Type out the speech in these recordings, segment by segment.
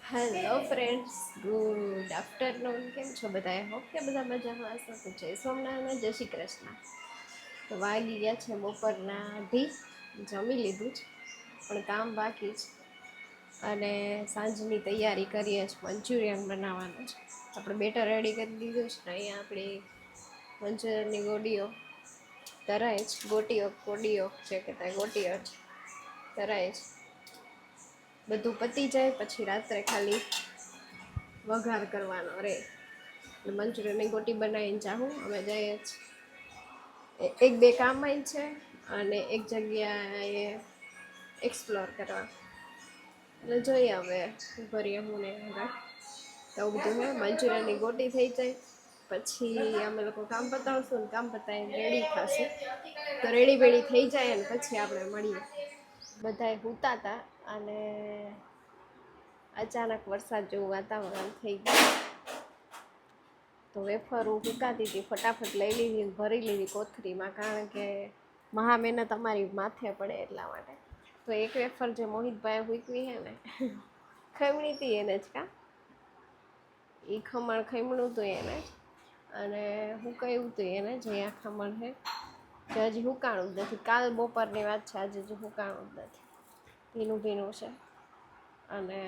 Hello friends, good afternoon. કેમ છો બધા? હોપ કે બધા મજામાં હશો. તો જય સોમનાથ, જય શ્રી કૃષ્ણ. તો વાગી ગયા છે બપોરના 2:30. જમી લીધું જ, પણ કામ બાકી જ. અને સાંજની તૈયારી કરીએ છીએ. મંચુરિયન બનાવવાનું છે. આપણે બેટર રેડી કરી દીધું છે ને અહીંયા આપણી મંચુરિયનની ગોળીઓ તરાય જ, ગોટીઓ જે કહેતા ગોટીઓ જ તરાય જ. બધું પતી જાય પછી રાત્રે ખાલી વઘાર કરવાનો રે. એટલે મંચુરિયનની ગોટી બનાવીને ચાહું અમે જઈએ જ એક બે કામમાં છે અને એક જગ્યાએ એક્સપ્લોર કરવા. એટલે જોઈએ હવે શું કરીએ હું ને તો બધું હે. મંચુરિયનની ગોટી થઈ જાય પછી અમે લોકો કામ પતાવશું ને કામ પતાવીને રેડી થશું. તો રેડી બેડી થઈ જાય ને પછી આપણે મળીએ. બધાએ સૂતા હતા અને અચાનક વરસાદ જેવું વાતાવરણ થઈ ગયું. તો વેફર સુકાતી હતી, ફટાફટ લઈ લીધી, ભરી લીધી કોથળીમાં, કારણ કે મહા મહેનત અમારી માથે પડે એટલા માટે. તો એક વેફર જે મોહિતભાઈ હુકવી હે ને ખમણી હતી એને જ એ ખમણ ખમણું હતું એને જ, અને હું કહ્યું હતું એને જ અહીંયા ખમણ હે કે હજી હુકાણું જ નથી. કાલ બપોરની વાત છે, આજે હજી હુકાણું જ નથી, ભીનું ભીનું છે. અને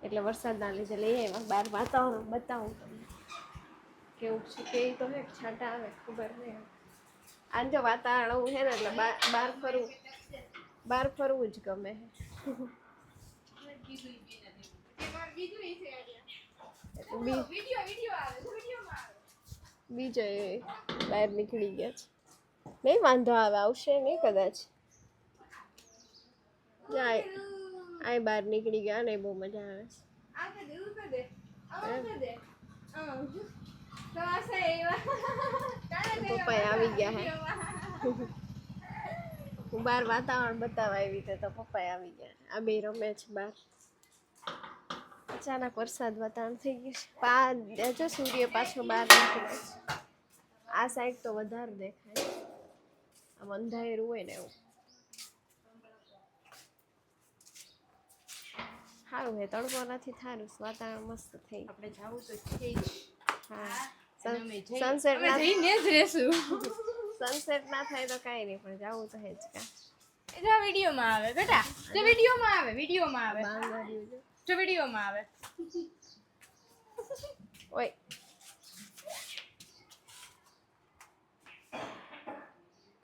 એટલે વરસાદના લીધે લઈ આવ્યા. બહાર વાતાવરણ બતાવું તમને કેવું છે. કે તો હે છાંટા આવે ખબર નહીં. આમ જો વાતાવરણ એવું છે ને એટલે બહાર ફરવું જ ગમે. બીજો બહાર નીકળી ગયા છે. નહીં વાંધો આવે, આવશે નહીં કદાચ. જાય આ બહાર નીકળી ગયા ને બહુ મજા આવે. પપ્પા આવી ગયા હે. હું બહાર વાતાવરણ બતાવવા આવી તો પપ્પા આવી ગયા. આ બે રમે છે બહાર. અચાનક વરસાદ વાતાવરણ થઈ ગયું છે. જો સૂર્ય પાછો બહાર નીકળે છે. આ સાઈડ તો વધારે દેખાય, આમ અંધારું હોય ને એવું. સારું હે, તડકો નથી, થારું વાતાવરણ મસ્ત થઈ. આપણે જાવું તો છે. હા, સનસેટ ના જઈને જ રહેશું. સનસેટ ના થાય તો કાંઈ નહીં, પણ જાવું તો હે જ. કા વિડીયોમાં આવે બેટા, જો વિડીયોમાં આવે, વિડીયોમાં આવે, જો વિડીયોમાં આવે. ઓય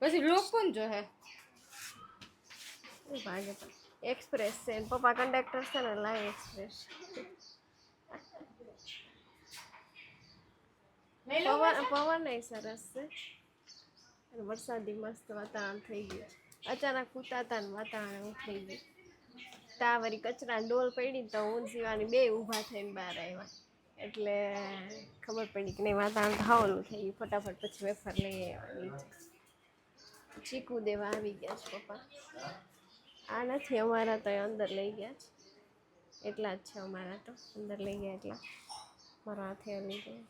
પછી લોક કોણ જો હે ભાગે પણ એક્સપ્રેસ છે. પપ્પા કંડક્ટર છે ને, લાઈવ એક્સપ્રેસ. પવન નહીં સરસ છે અને વરસાદી મસ્ત વાતાવરણ થઈ ગયું. અચાનક કૂતાતા ને વાતાવરણ એવું થઈ ગયું. તા વળી કચરા ડોલ પડી તો હું શિવાની બે ઊભા થઈને બહાર આવ્યા. એટલે ખબર પડી કે નહીં, વાતાવરણ ખાવાનું થઈ ગયું. ફટાફટ પછી વેફર લઈ આવ્યા. ચીકુ દેવા આવી ગયા છે પપ્પા. આ નથી અમારા, તો અંદર લઈ ગયા છે. એટલા જ છે અમારા, તો અંદર લઈ ગયા એટલા મારા હાથે લઈ ગયા.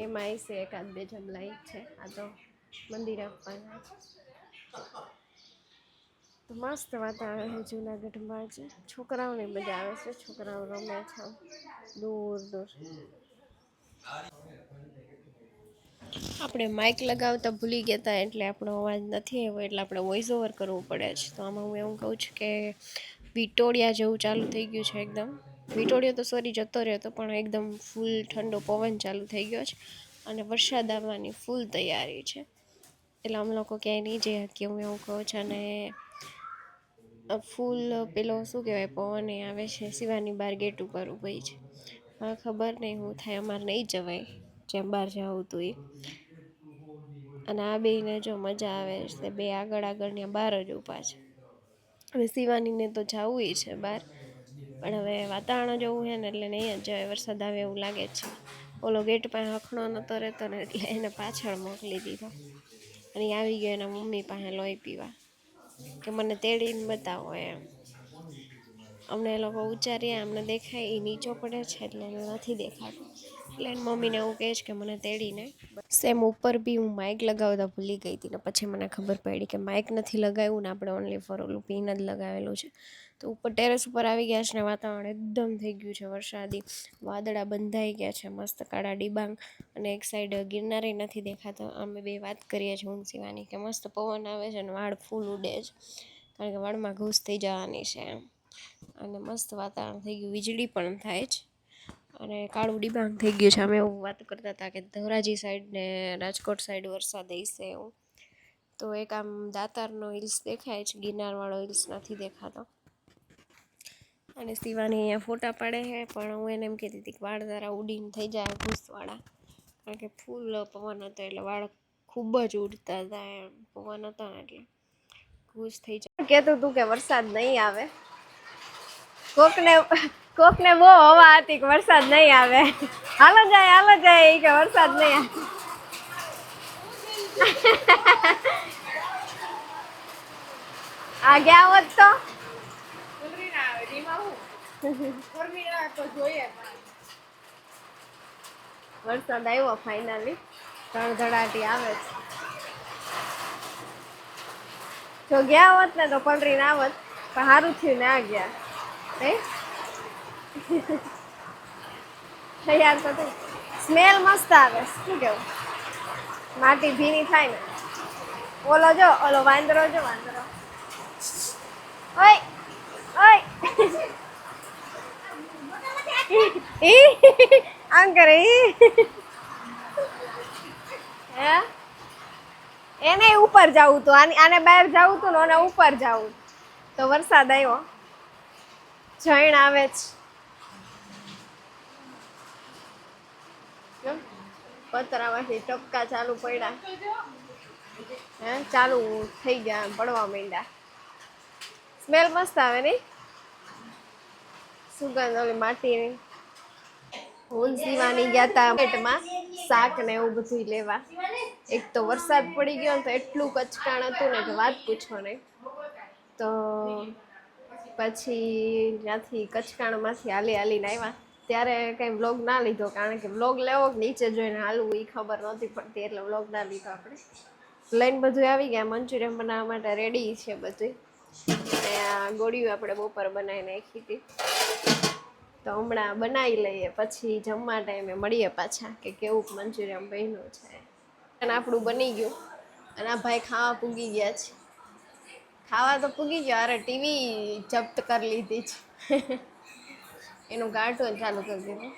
એમાં એ છે એકાદ બે જમલાઈ છે. આ તો મંદિર આપવાના છે. તો મસ્ત વાતાવરણ છે જૂનાગઢમાં છે. છોકરાઓને મજા આવે છે, છોકરાઓ રમે છે દૂર દૂર. આપણે માઇક લગાવતા ભૂલી ગયા હતા, એટલે આપણો અવાજ નથી આવ્યો, એટલે આપણે વોઇસ ઓવર કરવું પડે છે. તો આમાં હું એવું કહું છું કે વિટોડિયા જેવું ચાલુ થઈ ગયું છે એકદમ. વિટોડિયો તો સોરી જતો રહ્યો હતો, પણ એકદમ ફૂલ ઠંડો પવન ચાલુ થઈ ગયો છે અને વરસાદ આવવાની ફૂલ તૈયારી છે. એટલે અમે લોકો ક્યાંય નહીં જઈ શકીએ, હું એવું કહું છું. અને ફૂલ પેલો શું કહેવાય પવન એ આવે છે. શિવાની બહાર ગેટ ઉપર ઊભી છે. હવે ખબર નહીં શું થાય, અમારે નહીં જવાય જેમ બહાર જવું હતું એ. અને આ બેને જો મજા આવે છે, બે આગળ આગળની બહાર જ ઊભા છે. હવે શિવાનીને તો જવું છે બહાર, પણ હવે વાતાવરણ જેવું છે ને એટલે નહીં જ જવાય. વરસાદ આવે એવું લાગે છે. ઓલો ગેટ પાસે હખણો નતો રહેતો ને, એટલે એને પાછળ મોકલી દીધો. અને આવી ગયો એના મમ્મી પાસે લોહી પીવા, કે મને તેડીને બતાવો એમ. અમને એ લોકો ઉચ્ચારીએ, અમને દેખાય એ નીચો પડે છે એટલે એને નથી દેખાતું. એટલે એની મમ્મીને એવું કહે છે કે મને તેડીને. સેમ ઉપર બી હું માઇક લગાવતા ભૂલી ગઈ હતી ને પછી મને ખબર પડી કે માઇક નથી લગાવ્યું ને આપણે ઓનલી ફોર ઓલું પિન જ લગાવેલું છે. તો ઉપર ટેરેસ ઉપર આવી ગયા છે ને વાતાવરણ એકદમ થઈ ગયું છે વરસાદી, વાદળા બંધાઈ ગયા છે મસ્ત કાળા ડિબાંગ, અને એક સાઈડ ગિરનારે નથી દેખાતો. અમે બે વાત કરીએ છીએ હું શિવાની કે મસ્ત પવન આવે છે અને વાળ ફૂલ ઉડે છે, કારણ કે વાળમાં ઘૂસ થઈ જવાની છે એમ. અને મસ્ત વાતાવરણ થઈ ગયું, વીજળી પણ થાય છે અને કાળું ડિબાંગ થઈ ગયું છે. અમે એવું વાત કરતા હતા કે ધોરાજી સાઈડ ને રાજકોટ સાઈડ વરસાદ હશે એવું. તો એક આમ દાતારનો હિલ્સ દેખાય છે, ગિરનારવાળો હિલ્સ નથી દેખાતો. અને શિવાની અહીંયા ફોટા પાડે છે, પણ હું એને એમ કહેતી હતી કે વાળ તારા ઉડીને થઈ જાય ઘૂસવાળા, કારણ કે ફૂલ પવન હતો એટલે વાળ ખૂબ જ ઉડતા હતા એમ, પવન હતો ને એટલે ઘૂસ થઈ જાય. કહેતું તું કે વરસાદ નહીં આવે, કોકને બહુ હવા હતી કે વરસાદ નહીં આવે, હાલો જાય કે વરસાદ નહીં આવે. આ ગયા હોત તો વરસાદ આવ્યો ફાઇનલી, ધડધડાટી આવે છે. જો ગયા હોત ને તો પલરી ના આવત, પણ સારું થયું ના ગયા. તૈયાર તો થઈ, સ્મેલ મસ્ત આવે. શું કેવું, માટી ભીની થાય ને. ઓલો વાંદરો જો, વાંદરો ઓય ઓય આમ કરે હે. એને ઉપર જવું હતું, આને બહાર જવું હતું ને અને ઉપર જવું, તો વરસાદ આવ્યો. જૈણ આવે છે, પતરામાંથી ટપકા ચાલુ પડ્યા હે, ચાલુ થઈ ગયા, પડવા માંડ્યા. સ્મેલ મસ્ત આવે નહીં, સુગંધ ઓલી માટીની. હું શિવાની ગયા તા માર્કેટમાં શાક ને એવું બધું લેવા. એક તો વરસાદ પડી ગયો તો એટલું કચકાણ હતું ને કે વાત પૂછો નહીં. તો પછી ત્યાંથી કચકાણમાંથી હાલીને આવ્યા. ત્યારે કંઈ વ્લોગ ના લીધો, કારણ કે વ્લોગ લેવો કે નીચે જોઈને હાલવું એ ખબર નહોતી પડતી, એટલે વ્લોગ ના લીધો આપણે. લઈને બધું આવી ગયા, મંચુરિયન બનાવવા માટે રેડી છે બધું. અને આ ગોળીઓ આપણે બપોર બનાવીને નાખી હતી, તો હમણાં બનાવી લઈએ, પછી જમવા ટાઈમે મળીએ પાછા કે કેવું મંચુરિયન બન્યું છે. અને આપણું બની ગયું, અને આ ભાઈ ખાવા પૂગી ગયા છે. ખાવા તો પૂગી ગયો, અરે ટીવી જપ્ત કરી લીધી છે. એનું કાર્ટૂન ચાલુ કરી દીધું.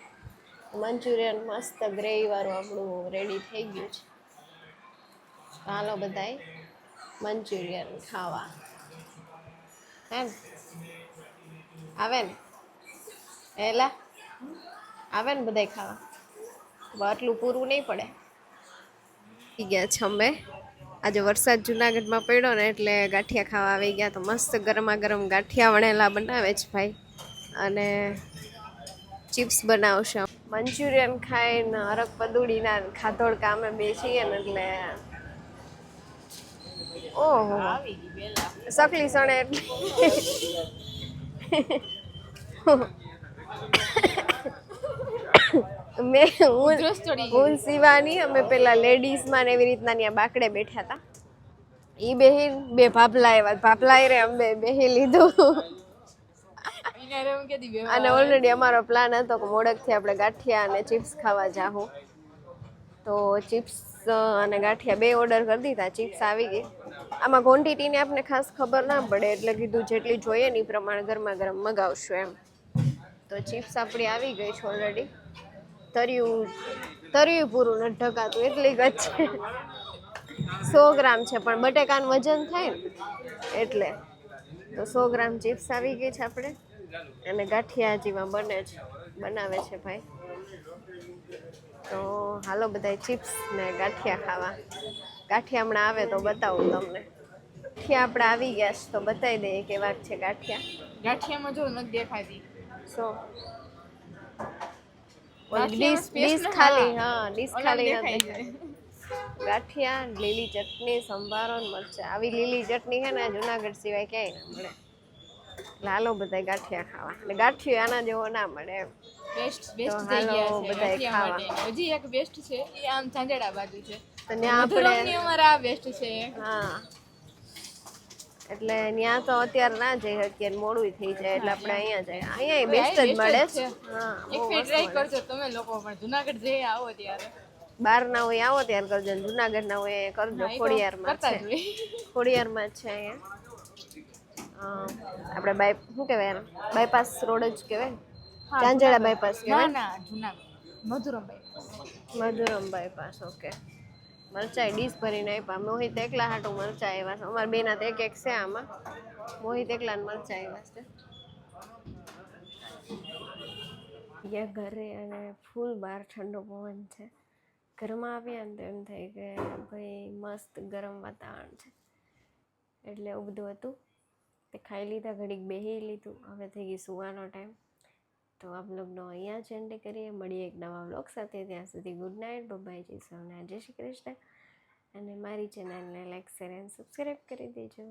મંચુરિયન મસ્ત ગ્રેવીવાળું આપણું રેડી થઈ ગયું છે. હાલો બધાય મંચુરિયન ખાવા, હે ને? આવે ને એલા, આવે ને બધાય ખાવા, આટલું પૂરું નહીં પડે. આવી ગયા છે અમે, આજે વરસાદ જુનાગઢમાં પડ્યો ને એટલે ગાંઠિયા ખાવા આવી ગયા. તો મસ્ત ગરમા ગરમ ગાંઠિયા વણેલા બનાવે છે ભાઈ, અને ચિપ્સ બનાવશે. મંચુરિયન ખાઈને હરક પદુડીના ખાધોડ કામે બેસીએ ને એટલે ઓહો સકલી સણે એટલે હું શિવાની અમે પેલા લેડીઝમાં ને એવી રીતના ત્યાં બાકડે બેઠા હતા. ઈ બે ભાભલા આવ્યા, ભાભલા રે અમે બેહી લીધું. અને ઓલરેડી અમારો પ્લાન હતો કે મોડકથી આપણે ગાંઠિયા અને ચિપ્સ ખાવા જાહું. તો ચિપ્સ અને ગાંઠિયા બે ઓર્ડર કરી દીધા, ચિપ્સ આવી ગઈ. આમાં ક્વોન્ટિટીની આપણને ખાસ ખબર ના પડે, એટલે કીધું જેટલી જોઈએ ને એ પ્રમાણે ગરમા ગરમ મગાવશું એમ. તો ચિપ્સ આપણી આવી ગઈ છે ઓલરેડી. તર્યું પૂરું નથી ઢકાતું એટલી જ છે. 100 ગ્રામ છે, પણ બટેકાનું વજન થાય ને એટલે. તો 100 ગ્રામ ચિપ્સ આવી ગઈ છે આપણે, અને ગાંઠિયા હજીમાં બનાવે છે ભાઈ. તો હાલો બધાય ચિપ્સ ને ગાંઠિયા ખાવા. ગાંઠિયા હમણાં આવે તો બતાવું તમને. ગાંઠિયા આપણે આવી ગયા છે તો બતાવી દઈએ કેવા છે ગાંઠિયા. ગાંઠિયામાં જો નથી દેખાતી. ડીશ ખાલી, હા ડીશ ખાલી નથી. ગાંઠિયા, લીલી ચટણી, સંભારો ને મરચાં. આવી લીલી ચટણી છે ને જુનાગઢ સિવાય ક્યાંય ના મળે. લાલો બધા ગાંઠિયા ખાવા, એટલે ગાંઠિયો આના જેવો ના મળે એમ. બેસ્ટ થઈ ગયા છે ગાંઠિયા માટે. હજી એક બેસ્ટ છે, એ આમ ઝાંઝડા બાજુ છે. તો ત્યાં આપણે અમારા આ બેસ્ટ છે. હા, એટલે ત્યાં તો અત્યારે ના જઈ શકીએ ને મોડું થઈ જાય એટલે આપણે અહીંયા જઈએ. અહીંયા હવે બેસ્ટ જ best મળે જ છે. છે. હા, એક બહુ ફેર મસ્ત ટ્રાય મળે. કરજો તમે લોકો પણ જુનાગઢ જઈ આવો ત્યારે. બહાર ના હોય આવો ત્યારે કરજો ને જુનાગઢ ના હોય એ કરજો. હા, એ તો ખોડિયારમાં કરતા છે, જ હોય. ખોડિયારમાં જ છે અહીંયા. આપણે શું કહેવાય એને? બાયપાસ રોડ જ કહેવાય ને? હા, ચાંચેડા જુનાગઢ. બાયપાસ ના કહેવાય ને? ના જુનાગઢ મધુરમભાઈ. મધુરમ બાયપાસ. ઓકે. મરચાઈ ડીશ ભરીને આપ્યા. મોહિત એકલા હાટું મરચા આવ્યા છે. અમારા બેના તો એક એક છે આમાં. મોહિત એકલા મરચા આવ્યા છે. ગયા ઘરે અને ફૂલ બહાર ઠંડો પવન છે. ઘરમાં આવ્યા ને તો એમ થાય કે ભાઈ મસ્ત ગરમ વાતાવરણ છે. એટલે એવું બધું હતું. તે ખાઈ લીધા, ઘડીક બેસી લીધું. હવે થઈ ગઈ સુવાનો ટાઈમ. તો આ બ્લોગનો અહીંયા જ એન્ડ કરીએ. મળીએ એક નવા બ્લોગ સાથે. ત્યાં સુધી ગુડ નાઇટ, બાય, જય સોમનાથ, જય શ્રી કૃષ્ણ. અને મારી ચેનલને લાઈક, શેર અને સબસ્ક્રાઈબ કરી દેજો.